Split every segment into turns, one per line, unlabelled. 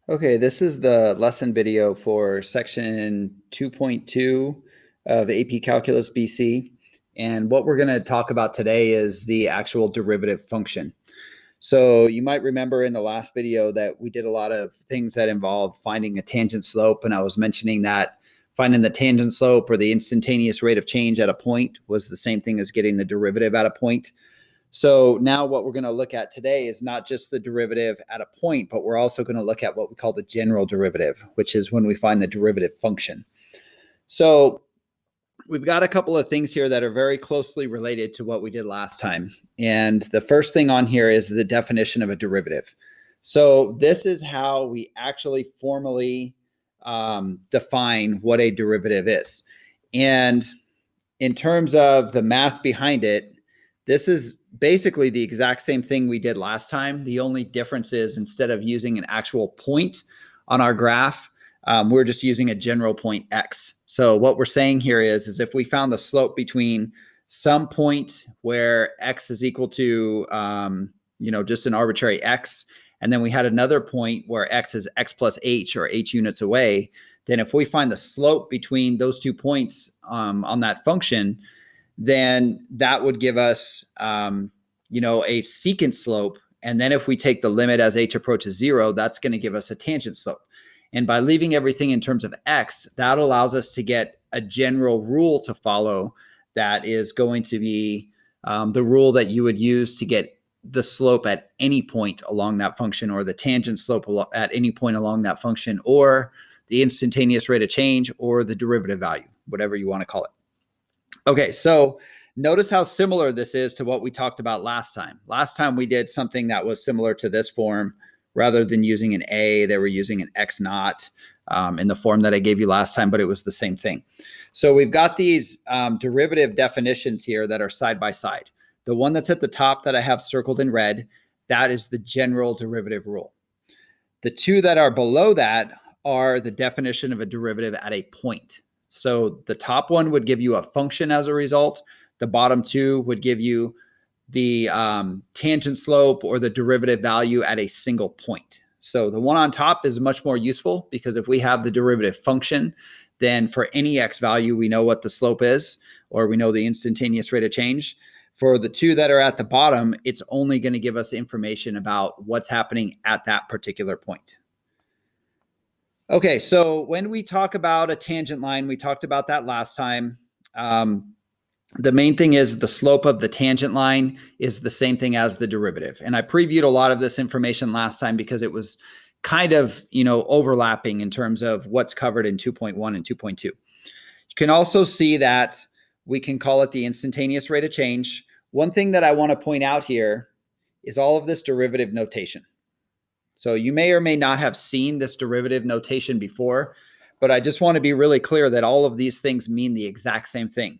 Okay, this is the lesson video for section 2.2 of AP Calculus BC. And what we're going to talk about today is the actual derivative function. So you might remember in the last video that we did a lot of things that involved finding a tangent slope. And I was mentioning that finding the tangent slope or the instantaneous rate of change at a point was the same thing as getting the derivative at a point. So now what we're going to look at today is not just the derivative at a point, but we're also going to look at what we call the general derivative, which is when we find the derivative function. So we've got a couple of things here that are very closely related to what we did last time. And the first thing on here is the definition of a derivative. So this is how we actually formally define what a derivative is. And in terms of the math behind it, this is basically the exact same thing we did last time. The only difference is instead of using an actual point on our graph, we're just using a general point x. So what we're saying here is if we found the slope between some point where x is equal to, just an arbitrary x, and then we had another point where x is x plus h or h units away, then if we find the slope between those 2 points on that function, then that would give us, a secant slope. And then if we take the limit as h approaches 0, that's going to give us a tangent slope. And by leaving everything in terms of x, that allows us to get a general rule to follow that is going to be the rule that you would use to get the slope at any point along that function, or the tangent slope at any point along that function, or the instantaneous rate of change, or the derivative value, whatever you want to call it. Okay, so notice how similar this is to what we talked about last time. Last time we did something that was similar to this form. Rather than using an a, they were using an x naught in the form that I gave you last time, but it was the same thing. So we've got these derivative definitions here that are side by side. The one that's at the top that I have circled in red, that is the general derivative rule. The two that are below that are the definition of a derivative at a point. So the top one would give you a function as a result. The bottom two would give you the tangent slope or the derivative value at a single point. So the one on top is much more useful because if we have the derivative function, then for any x value, we know what the slope is, or we know the instantaneous rate of change. For the two that are at the bottom, it's only going to give us information about what's happening at that particular point. Okay, so when we talk about a tangent line, we talked about that last time. The main thing is the slope of the tangent line is the same thing as the derivative. And I previewed a lot of this information last time because it was kind of, overlapping in terms of what's covered in 2.1 and 2.2. You can also see that we can call it the instantaneous rate of change. One thing that I want to point out here is all of this derivative notation. So you may or may not have seen this derivative notation before, but I just want to be really clear that all of these things mean the exact same thing.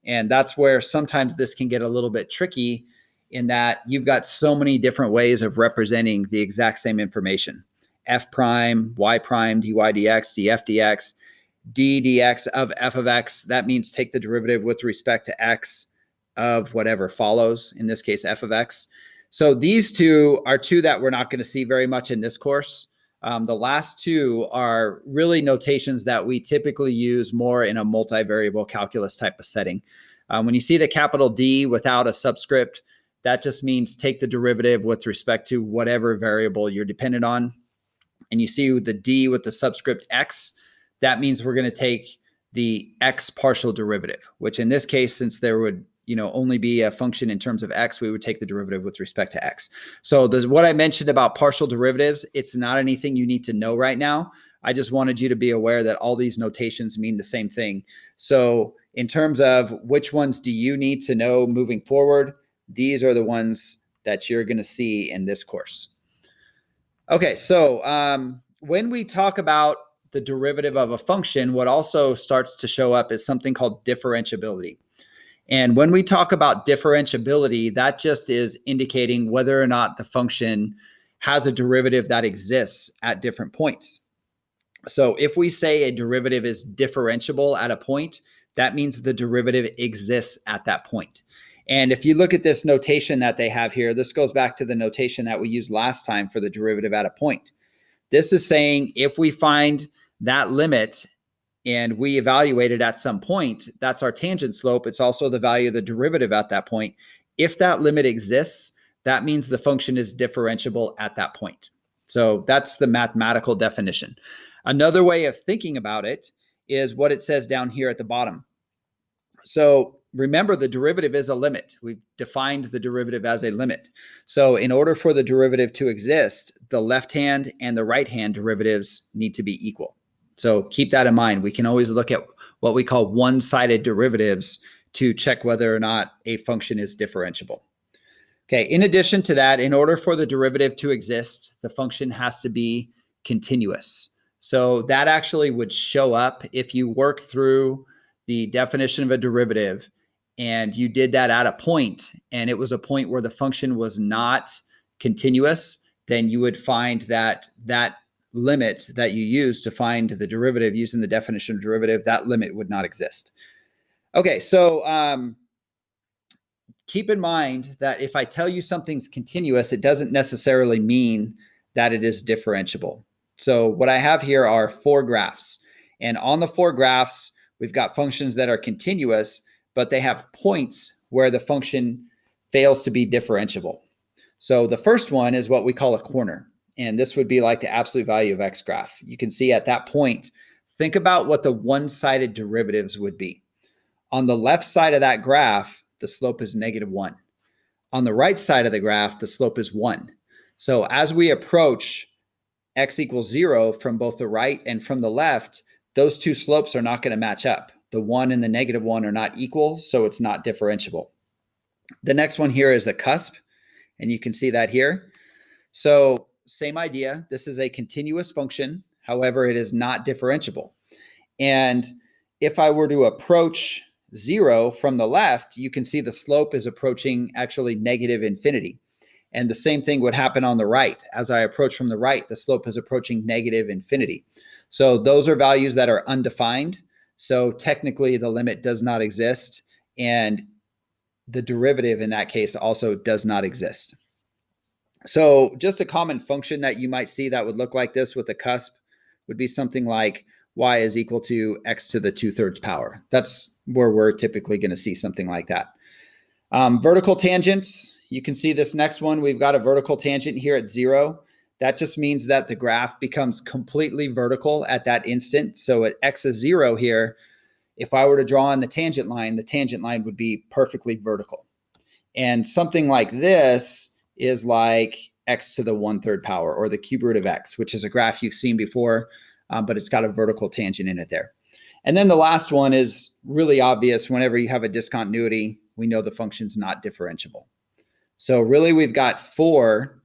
And that's where sometimes this can get a little bit tricky in that you've got so many different ways of representing the exact same information. F prime, y prime, dy dx, df dx, d dx of f of x. That means take the derivative with respect to x of whatever follows, in this case, f of x. So these two are two that we're not going to see very much in this course. The last two are really notations that we typically use more in a multivariable calculus type of setting. When you see the capital D without a subscript, that just means take the derivative with respect to whatever variable you're dependent on. And you see the D with the subscript x, that means we're going to take the x partial derivative, which in this case, since there would only be a function in terms of x, we would take the derivative with respect to x. So what I mentioned about partial derivatives, it's not anything you need to know right now. I just wanted you to be aware that all these notations mean the same thing. So in terms of which ones do you need to know moving forward, these are the ones that you're going to see in this course. Okay, so when we talk about the derivative of a function, what also starts to show up is something called differentiability. And when we talk about differentiability, that just is indicating whether or not the function has a derivative that exists at different points. So if we say a derivative is differentiable at a point, that means the derivative exists at that point. And if you look at this notation that they have here, this goes back to the notation that we used last time for the derivative at a point. This is saying if we find that limit and we evaluate it at some point, that's our tangent slope. It's also the value of the derivative at that point. If that limit exists, that means the function is differentiable at that point. So that's the mathematical definition. Another way of thinking about it is what it says down here at the bottom. So remember, the derivative is a limit. We've defined the derivative as a limit. So in order for the derivative to exist, the left hand and the right hand derivatives need to be equal. So keep that in mind. We can always look at what we call one-sided derivatives to check whether or not a function is differentiable. Okay, in addition to that, in order for the derivative to exist, the function has to be continuous. So that actually would show up if you work through the definition of a derivative and you did that at a point and it was a point where the function was not continuous, then you would find that that limit that you use to find the derivative using the definition of derivative, that limit would not exist. Okay, so keep in mind that if I tell you something's continuous, it doesn't necessarily mean that it is differentiable. So what I have here are 4 graphs. And on the 4 graphs, we've got functions that are continuous, but they have points where the function fails to be differentiable. So the first one is what we call a corner. And this would be like the absolute value of x graph. You can see at that point, think about what the one-sided derivatives would be. On the left side of that graph, the slope is -1. On the right side of the graph, the slope is 1. So as we approach x equals 0 from both the right and from the left, those two slopes are not going to match up. The 1 and the -1 are not equal, so it's not differentiable. The next one here is a cusp, and you can see that here. So same idea. This is a continuous function. However, it is not differentiable. And if I were to approach 0 from the left, you can see the slope is approaching actually -infinity. And the same thing would happen on the right. As I approach from the right, the slope is approaching -infinity. So those are values that are undefined. So technically the limit does not exist. And the derivative in that case also does not exist. So just a common function that you might see that would look like this with a cusp would be something like y is equal to x to the 2/3 power. That's where we're typically going to see something like that. Vertical tangents, you can see this next one. We've got a vertical tangent here at 0. That just means that the graph becomes completely vertical at that instant. So at x is 0 here, if I were to draw on the tangent line would be perfectly vertical. And something like this is like x to the 1/3 power, or the cube root of x, which is a graph you've seen before, but it's got a vertical tangent in it there. And then the last one is really obvious. Whenever you have a discontinuity, we know the function's not differentiable. So really we've got 4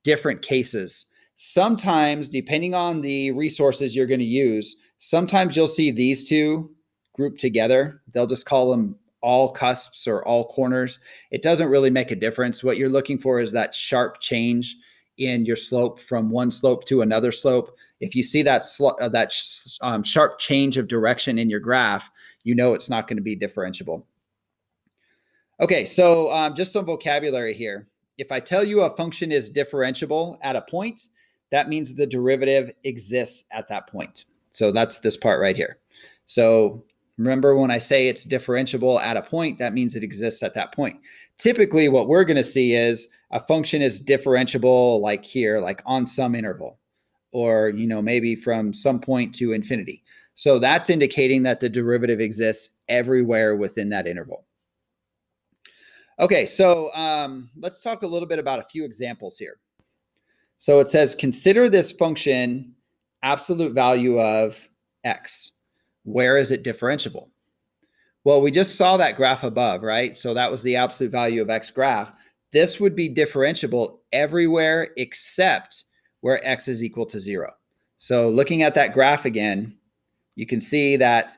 different cases. Sometimes, depending on the resources you're going to use, sometimes you'll see these two grouped together. They'll just call them all cusps or all corners. It doesn't really make a difference. What you're looking for is that sharp change in your slope from one slope to another slope. If you see that sharp change of direction in your graph, you know it's not going to be differentiable. Okay, so just some vocabulary here. If I tell you a function is differentiable at a point, that means the derivative exists at that point. So that's this part right here. So remember, when I say it's differentiable at a point, that means it exists at that point. Typically, what we're going to see is a function is differentiable like here, like on some interval, or maybe from some point to infinity. So that's indicating that the derivative exists everywhere within that interval. Okay, so let's talk a little bit about a few examples here. So it says, consider this function absolute value of x. Where is it differentiable? Well, we just saw that graph above, right? So that was the absolute value of x graph. This would be differentiable everywhere except where x is equal to 0. So looking at that graph again, you can see that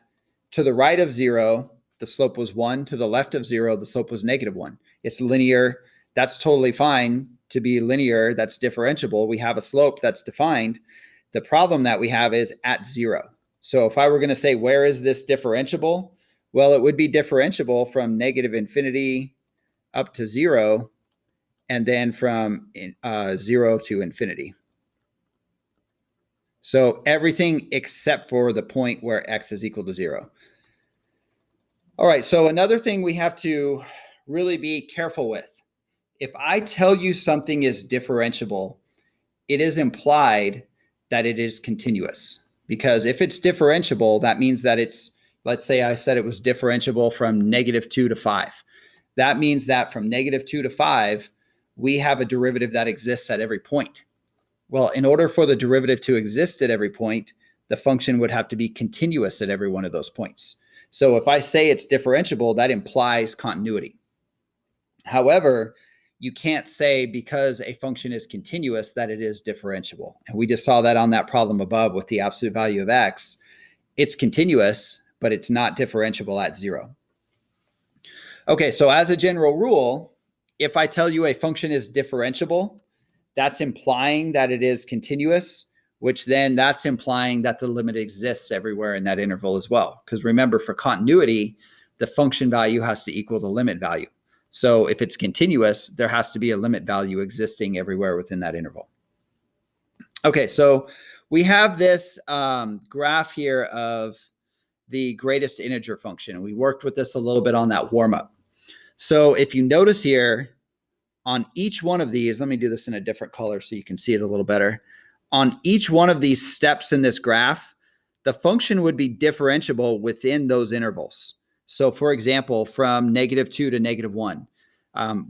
to the right of 0, the slope was 1. To the left of 0, the slope was -1. It's linear. That's totally fine to be linear. That's differentiable. We have a slope that's defined. The problem that we have is at 0. So if I were going to say, where is this differentiable? Well, it would be differentiable from -infinity up to 0, and then from 0 to infinity. So everything except for the point where x is equal to 0. All right, so another thing we have to really be careful with. If I tell you something is differentiable, it is implied that it is continuous. Because if it's differentiable, that means that it's, let's say I said it was differentiable from -2 to 5. That means that from -2 to 5, we have a derivative that exists at every point. Well, in order for the derivative to exist at every point, the function would have to be continuous at every one of those points. So if I say it's differentiable, that implies continuity. However, you can't say because a function is continuous that it is differentiable. And we just saw that on that problem above with the absolute value of x. It's continuous, but it's not differentiable at 0. Okay, so as a general rule, if I tell you a function is differentiable, that's implying that it is continuous, which then that's implying that the limit exists everywhere in that interval as well. Because remember, for continuity, the function value has to equal the limit value. So if it's continuous, there has to be a limit value existing everywhere within that interval. Okay, so we have this graph here of the greatest integer function. We worked with this a little bit on that warm-up. So if you notice here, on each one of these, let me do this in a different color so you can see it a little better. On each one of these steps in this graph, the function would be differentiable within those intervals. So for example, from -2 to -1,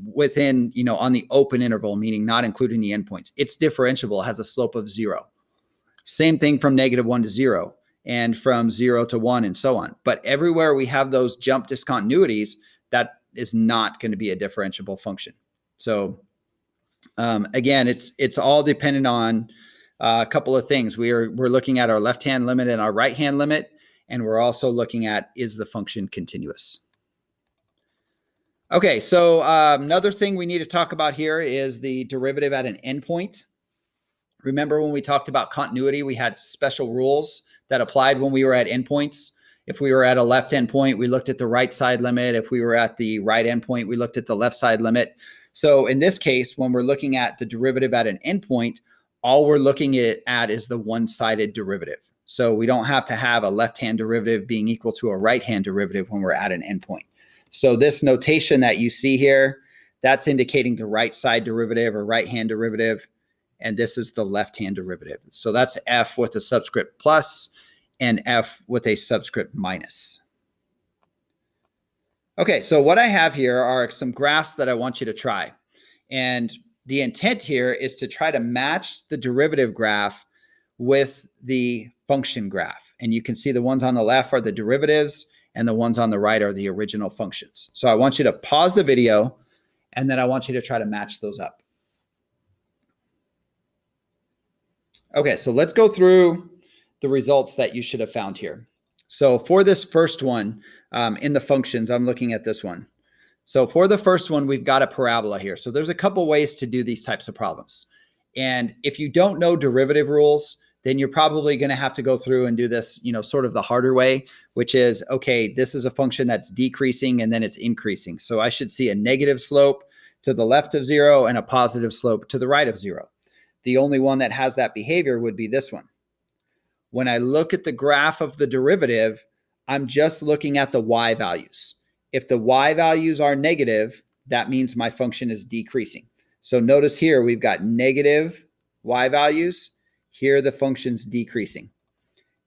within, on the open interval, meaning not including the endpoints, it's differentiable, has a slope of 0. Same thing from -1 to 0, and from 0 to 1, and so on. But everywhere we have those jump discontinuities, that is not going to be a differentiable function. So again, it's all dependent on a couple of things. We're looking at our left-hand limit and our right-hand limit, and we're also looking at, is the function continuous? Okay, so another thing we need to talk about here is the derivative at an endpoint. Remember when we talked about continuity, we had special rules that applied when we were at endpoints. If we were at a left endpoint, we looked at the right side limit. If we were at the right endpoint, we looked at the left side limit. So in this case, when we're looking at the derivative at an endpoint, all we're looking at is the one-sided derivative. So we don't have to have a left-hand derivative being equal to a right-hand derivative when we're at an endpoint. So this notation that you see here, that's indicating the right side derivative or right-hand derivative. And this is the left-hand derivative. So that's f with a subscript plus and f with a subscript minus. Okay, so what I have here are some graphs that I want you to try. And the intent here is to try to match the derivative graph with the function graph. And you can see the ones on the left are the derivatives and the ones on the right are the original functions. So I want you to pause the video and then I want you to try to match those up. Okay, so let's go through the results that you should have found here. So for this first one, in the functions, I'm looking at this one. So for the first one, we've got a parabola here. So there's a couple ways to do these types of problems. And if you don't know derivative rules, then you're probably going to have to go through and do this, sort of the harder way, which is, okay, this is a function that's decreasing and then it's increasing. So I should see a negative slope to the left of 0 and a positive slope to the right of 0. The only one that has that behavior would be this one. When I look at the graph of the derivative, I'm just looking at the y values. If the y values are negative, that means my function is decreasing. So notice here, we've got negative y values. Here, the function's decreasing.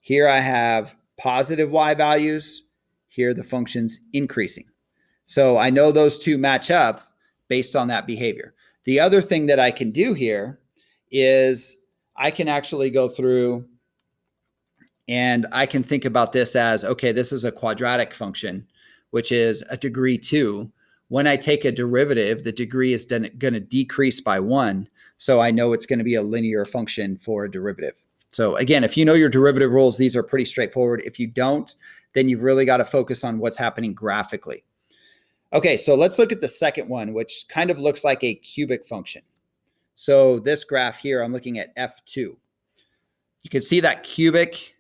Here I have positive y values. Here, the function's increasing. So I know those two match up based on that behavior. The other thing that I can do here is I can actually go through and I can think about this as, okay, this is a quadratic function, which is a degree 2. When I take a derivative, the degree is going to decrease by 1. So I know it's going to be a linear function for a derivative. So again, if you know your derivative rules, these are pretty straightforward. If you don't, then you've really got to focus on what's happening graphically. Okay, so let's look at the second one, which kind of looks like a cubic function. So this graph here, I'm looking at F2. You can see that cubic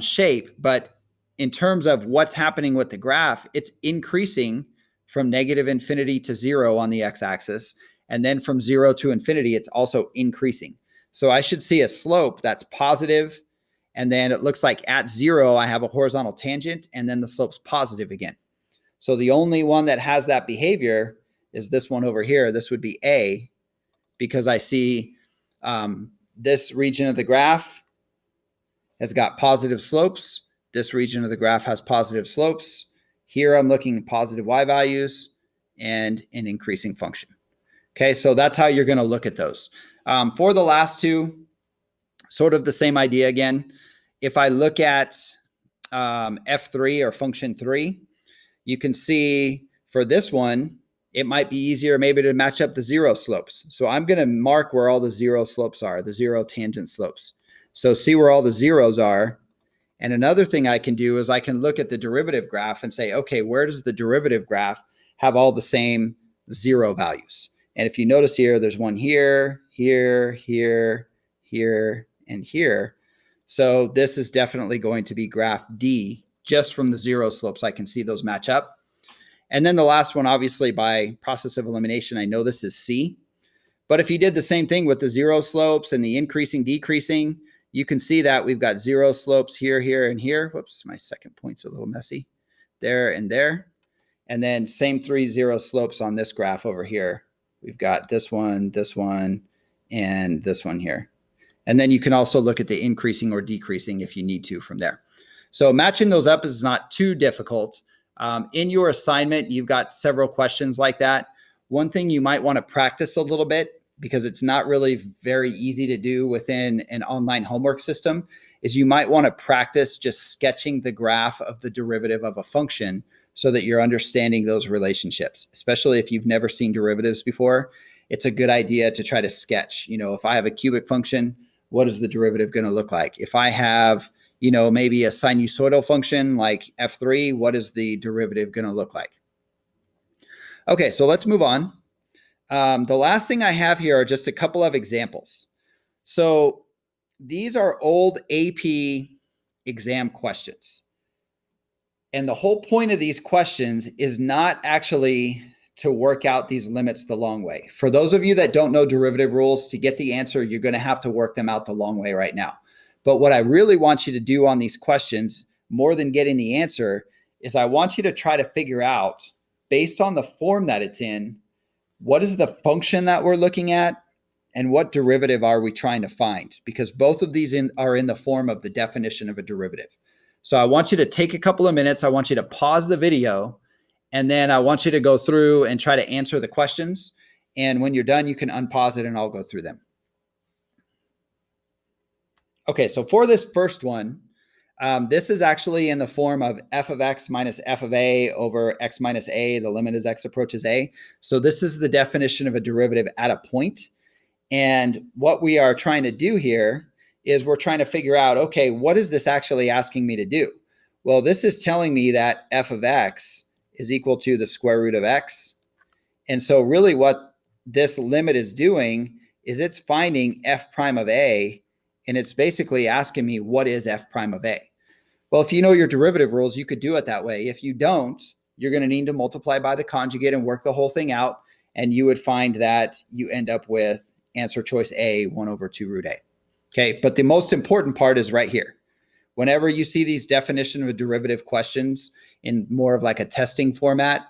shape, but in terms of what's happening with the graph, it's increasing from -infinity to 0 on the x-axis. And then from 0 to infinity, it's also increasing. So I should see a slope that's positive And then it looks like at 0, I have a horizontal tangent, and then the slope's positive again. So the only one that has that behavior is this one over here. This would be A, because I see this region of the graph has got positive slopes. This region of the graph has positive slopes. Here I'm looking at positive y values and an increasing function. Okay, so that's how you're going to look at those. For the last two, sort of the same idea again. If I look at F3 or function 3, you can see for this one, it might be easier maybe to match up the 0 slopes. So I'm going to mark where all the 0 slopes are, the 0 tangent slopes. So see where all the zeros are. And another thing I can do is I can look at the derivative graph and say, okay, where does the derivative graph have all the same 0 values? And if you notice here, there's one here, here, here, here, and here. So this is definitely going to be graph D. Just from the 0 slopes, I can see those match up. And then the last one, obviously by process of elimination, I know this is C. But if you did the same thing with the 0 slopes and the increasing, decreasing, you can see that we've got 0 slopes here, here, and here. Whoops, my second point's a little messy. There and there. And then same 3 0 slopes on this graph over here. We've got this one, and this one here. And then you can also look at the increasing or decreasing if you need to from there. So matching those up is not too difficult. In your assignment, you've got several questions like that. One thing you might want to practice a little bit, because it's not really very easy to do within an online homework system, is you might want to practice just sketching the graph of the derivative of a function so that you're understanding those relationships. Especially if you've never seen derivatives before, it's a good idea to try to sketch. You know, if I have a cubic function, what is the derivative going to look like? If I have, you know, maybe a sinusoidal function like F3, what is the derivative going to look like? Okay, so let's move on. The last thing I have here are just a couple of examples. So these are old AP exam questions. And the whole point of these questions is not actually to work out these limits the long way. For those of you that don't know derivative rules, to get the answer, you're going to have to work them out the long way right now. But what I really want you to do on these questions, more than getting the answer, is I want you to try to figure out, based on the form that it's in, what is the function that we're looking at and what derivative are we trying to find? Because both of these are in the form of the definition of a derivative. So I want you to take a couple of minutes. I want you to pause the video, and then I want you to go through and try to answer the questions. And when you're done, you can unpause it and I'll go through them. Okay, so for this first one, this is actually in the form of f of x minus f of a over x minus a. The limit as x approaches a. So this is the definition of a derivative at a point. And what we are trying to do here is we're trying to figure out, okay, what is this actually asking me to do? Well, this is telling me that f of x is equal to the square root of x. And so really what this limit is doing is it's finding f prime of a, and it's basically asking me, what is f prime of a? Well, if you know your derivative rules, you could do it that way. If you don't, you're going to need to multiply by the conjugate and work the whole thing out. And you would find that you end up with answer choice A, 1 over 2 root a. Okay, but the most important part is right here. Whenever you see these definition of derivative questions in more of like a testing format,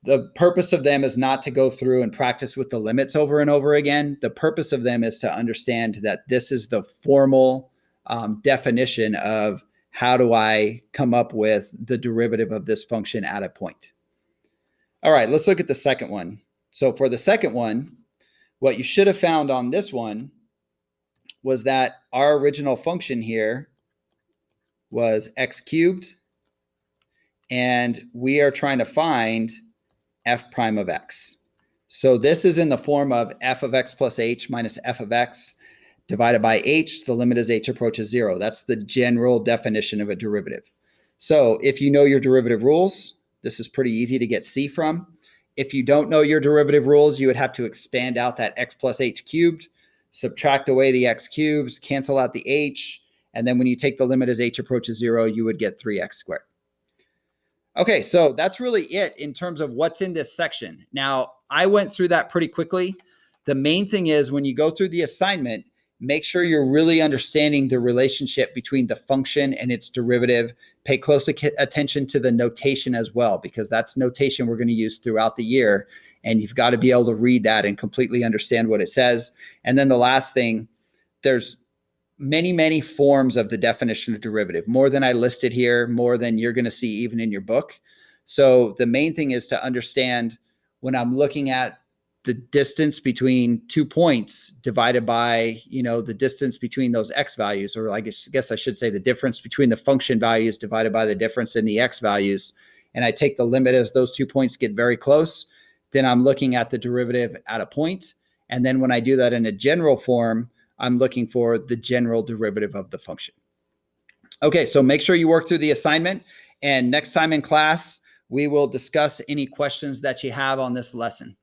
the purpose of them is not to go through and practice with the limits over and over again. The purpose of them is to understand that this is the formal definition of how do I come up with the derivative of this function at a point. All right, let's look at the second one. So for the second one, what you should have found on this one was that our original function here was x cubed, and we are trying to find f prime of x. So this is in the form of f of x plus h minus f of x divided by h. The limit as h approaches 0. That's the general definition of a derivative. So if you know your derivative rules, this is pretty easy to get C from. If you don't know your derivative rules, you would have to expand out that x plus h cubed, subtract away the x cubes, cancel out the h, and then when you take the limit as h approaches 0, you would get 3x squared. Okay, so that's really it in terms of what's in this section. Now, I went through that pretty quickly. The main thing is when you go through the assignment, make sure you're really understanding the relationship between the function and its derivative. Pay close attention to the notation as well, because that's notation we're going to use throughout the year. And you've got to be able to read that and completely understand what it says. And then the last thing, there's many forms of the definition of derivative, more than I listed here, more than you're going to see even in your book. So the main thing is to understand, when I'm looking at the distance between 2 points divided by, the distance between those x values, or I guess I should say the difference between the function values divided by the difference in the x values, and I take the limit as those 2 points get very close, then I'm looking at the derivative at a point. And then when I do that in a general form, I'm looking for the general derivative of the function. Okay, so make sure you work through the assignment, and next time in class, we will discuss any questions that you have on this lesson.